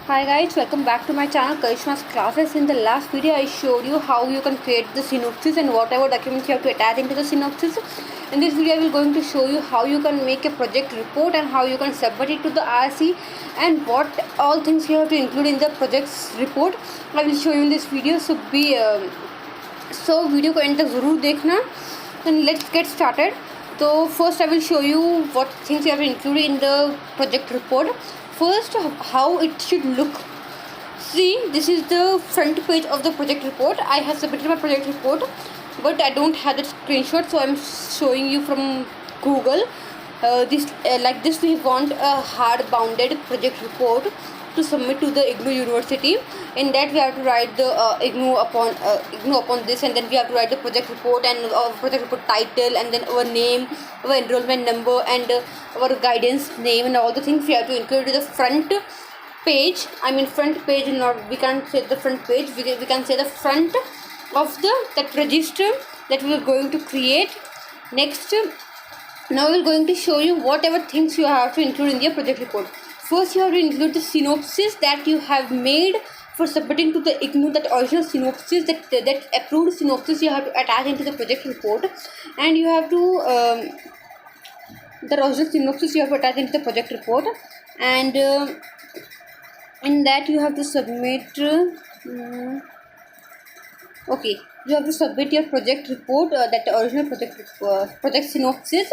Hi guys, welcome back to my channel Karishma's Classes. In the last video I showed you how you can create the synopsis and whatever documents you have to attach into the synopsis. In this video I will going to show you how you can make a project report and how you can submit it to the IRC and what all things you have to include in the project's report. I will show you in this video, so video को end तक ज़रूर देखना. Then let's get started. So first I will show you what things you have to include in the project report. First, how it should look. See, this is the front page of the project report. I have submitted my project report, but I don't have the screenshot, so I'm showing you from Google. Like this, we want a hard-bounded project report to submit to the IGNOU University. In that, we have to write the IGNOU upon this, and then we have to write the project report and project report title, and then our name, our enrollment number, and our guidance name, and all the things we have to include to the front page. I mean front page, not we can't say the front page. We can say the front of that register that we are going to create. Next, now we are going to show you whatever things you have to include in your project report. First, you have to include the synopsis that you have made for submitting to the IGNOU, that original synopsis, that approved synopsis you have to attach into the project report, and you have to the original synopsis you have to attach into the project report, and in that you have to submit. Okay, you have to submit your project report, that original project synopsis,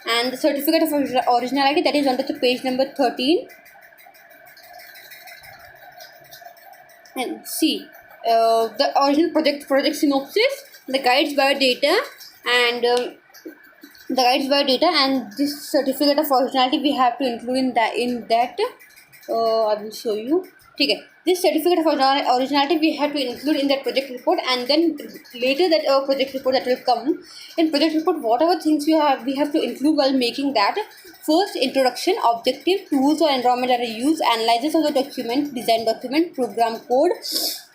and the certificate of originality that is under the page number 13. And see, the original project synopsis, the guides biodata, and and this certificate of originality we have to include in that. I will show you. Okay, this certificate of originality we have to include in that project report, and then later that our project report that will come in project report, whatever things we have to include while making that. First, introduction, objective, tools or environment that are used, analysis of the document, design document, program code,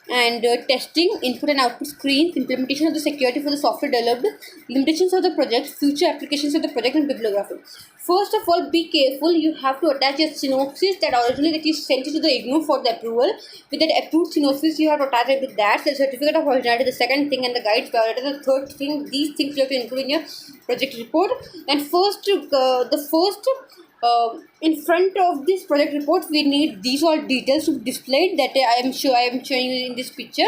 and testing, input and output screens, implementation of the security for the software developed, limitations of the project, future applications of the project, and bibliography. First of all, be careful. You have to attach a synopsis that originally that you sent it to the IGNOU for the approval. With that approved synopsis, you have to attach it with that. The certificate of originality, the second thing, and the guides biodata, the third thing. These things you have to include in your project report. And in front of this project report, we need these all details to display that I am showing you in this picture.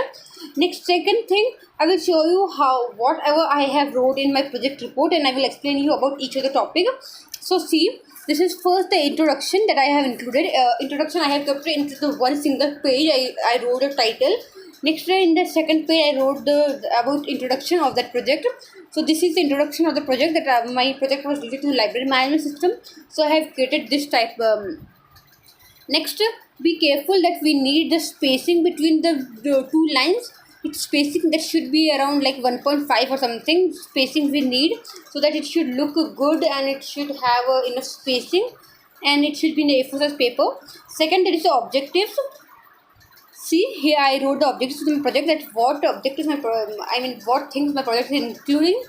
Next, second thing, I will show you how whatever I have wrote in my project report, and I will explain you about each of the topic. So see, this is first the introduction that I have included. Introduction I have kept it into the one single page. I wrote a title. Next, in the second page, I wrote about introduction of that project. So this is the introduction of the project, that my project was related to library management system. So I have created this type. Next, be careful that we need the spacing between the two lines. It's spacing that should be around like 1.5 or something. Spacing we need so that it should look good, and it should have enough spacing, and it should be in A4 size paper. Second, there is the objectives. See, here I wrote the objectives of my project, that what objectives what things my project is including.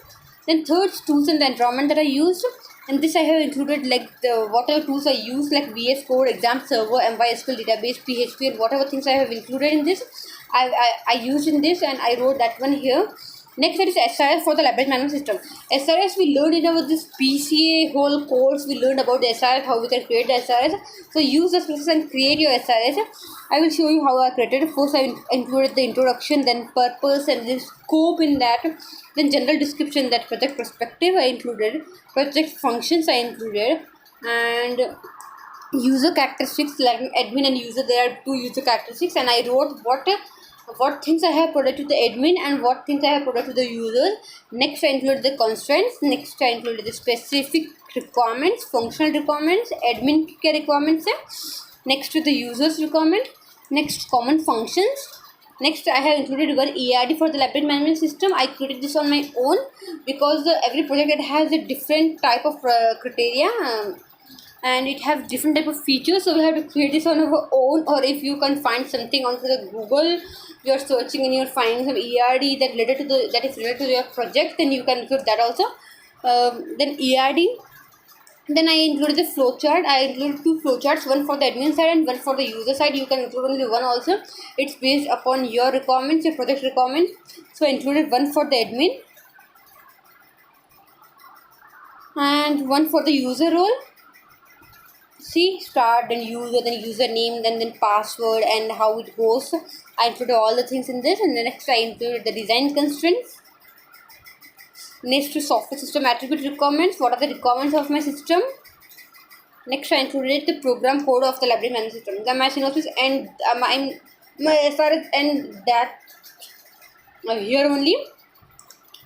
Then third, tools and the environment that I used, and this I have included like whatever tools I use, like VS Code, Exam Server, MySQL database, PHP, and whatever things I have included in this, I used in this, and I wrote that one here. Next, that is SRS for the library management system. SRS we learned in our this PCA whole course. We learned about the SRS, how we can create the SRS. So use this process and create your SRS. I will show you how I created it. First, I included the introduction, then purpose and the scope in that. Then general description, that project perspective I included. Project functions I included, and user characteristics, like admin and user. There are two user characteristics, and I wrote what things I have provided to the admin and what things I have provided to the users. Next, I included the constraints. Next, I included the specific requirements, functional requirements, admin requirements. Next, to the users requirement. Next, common functions. Next, I have included one ERD for the library management system. I created this on my own because every project it has a different type of criteria. And it has different type of features, so we have to create this on our own. Or if you can find something on the Google, you are searching and you are finding some ERD that is related to your project, then you can include that also. Then ERD Then I included the flowchart. I included two flowcharts, one for the admin side and one for the user side. You can include only one also. It's based upon your requirements, your project requirements. So I included one for the admin and one for the user role. See, start, then user, then username, then password, and how it goes. I included all the things in this, and then next I included the design constraints. Next to software system attribute requirements. What are the requirements of my system? Next, I included the program code of the library management system. The my synopsis and my SRS and that here only.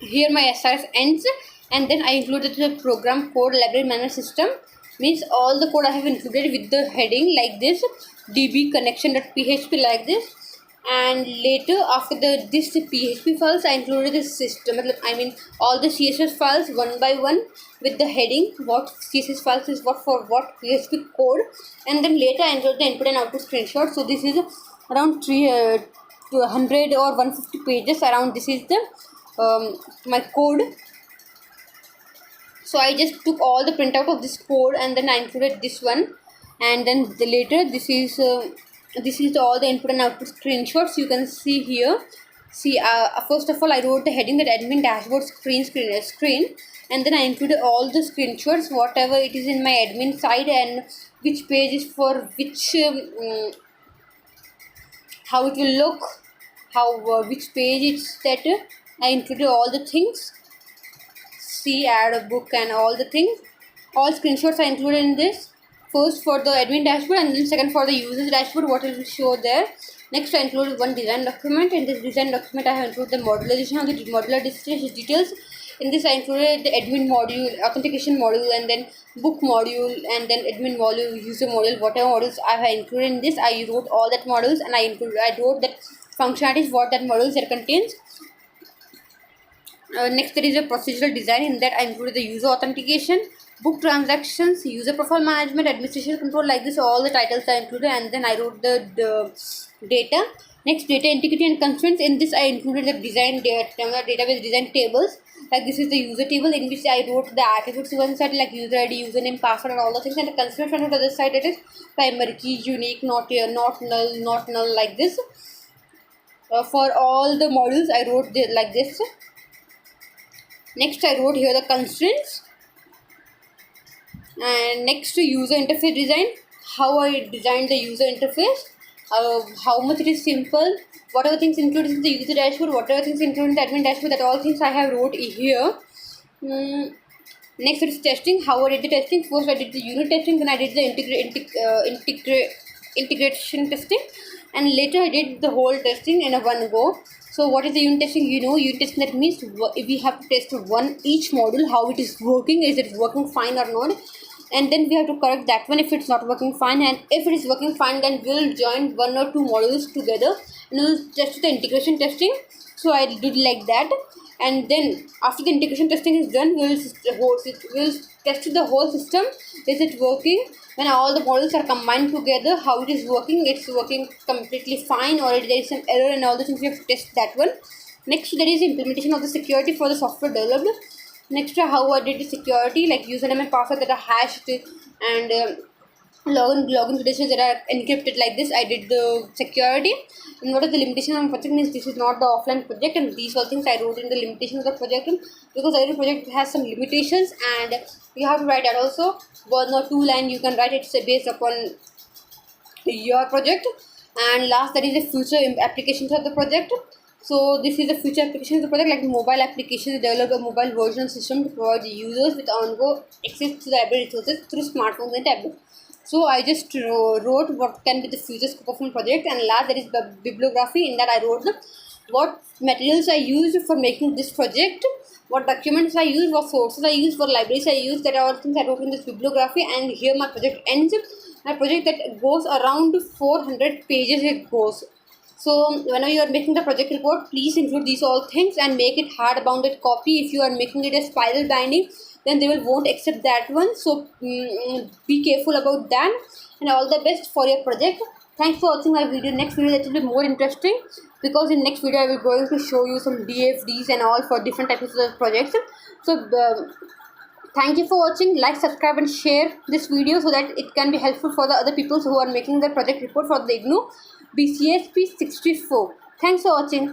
Here my SRS ends, and then I included the program code library management system. Means all the code I have included with the heading like this, db connection.php like this. And later after this PHP files, I included the system. I mean all the CSS files one by one with the heading what CSS files is what for what PHP code. And then later I included the input and output screenshot. So this is around 200 or 150 pages around. This is the my code. So I just took all the printout of this code and then I included this one. And then later this is all the input and output screenshots you can see here. See, first of all I wrote the heading that admin dashboard screen, and then I included all the screenshots whatever it is in my admin side and which page is for which how it will look, how which page it's that. I included all the things. See, add a book and all the things. All screenshots are included in this. First for the admin dashboard and then second for the users dashboard what will show there. Next I included one design document. In this design document I have included the modularization of the modular details. In this I included the admin module, authentication module, and then book module, and then admin module, user module, whatever modules I have included in this. I wrote all that modules and I wrote that functionalities what that modules that contains. Next there is a procedural design. In that I included the user authentication, book transactions, user profile management, administration control like this. All the titles are included and then I wrote the data. Next, data integrity and constraints. In this I included the design database design tables. Like this is the user table in which I wrote the attributes one side like user ID, username, password and all the things, and the constraints on the other side it is primary key, unique, not null, not null like this. For all the modules I wrote like this. Next I wrote here the constraints. And next to user interface design, how I designed the user interface, how much it is simple, whatever things included in the user dashboard, whatever things included in the admin dashboard, that all things I have wrote here. Next it is testing, how I did the testing. First I did the unit testing, then I did the integration testing, and later I did the whole testing in a one go. So what is the unit testing? You know, unit testing, that means if we have to test each module how it is working, is it working fine or not, and then we have to correct that one if it's not working fine, and if it is working fine then we'll join one or two modules together and we'll test the integration testing. So I did like that, and then after the integration testing is done we'll test the whole system, is it working. When all the modules are combined together, how it is working, it's working completely fine or there is some error and all the things, we have to test that one. Next there is implementation of the security for the software developed. Next how I did the security like username and password that are hashed and login credentials that are encrypted like this. I did the security. And what is the limitation of project means this is not the offline project, and these all things I wrote in the limitation of the project because every project has some limitations and you have to write that also. 1 or 2 line you can write, it's based upon your project. And last that is the future applications of the project. So this is the future application of the project, like mobile applications develop a mobile version system to provide the users with ongoing access to the library resources through smartphones and tablets. So I just wrote what can be the future scope of my project. And last there is the bibliography. In that I wrote what materials I used for making this project, what documents I use, what sources I use, what libraries I use. That are all things I wrote in this bibliography. And here my project ends. My project that goes around 400 pages it goes. So whenever you are making the project report, please include these all things and make it hard bounded copy. If you are making it a spiral binding, then they won't accept that one. So be careful about that, and all the best for your project. Thanks for watching my video. Next video that will be more interesting because in next video I will going to show you some DFDs and all for different types of projects. So Thank you for watching. Like, subscribe and share this video so that it can be helpful for the other people who are making their project report for the IGNOU BCSP 64. Thanks for watching.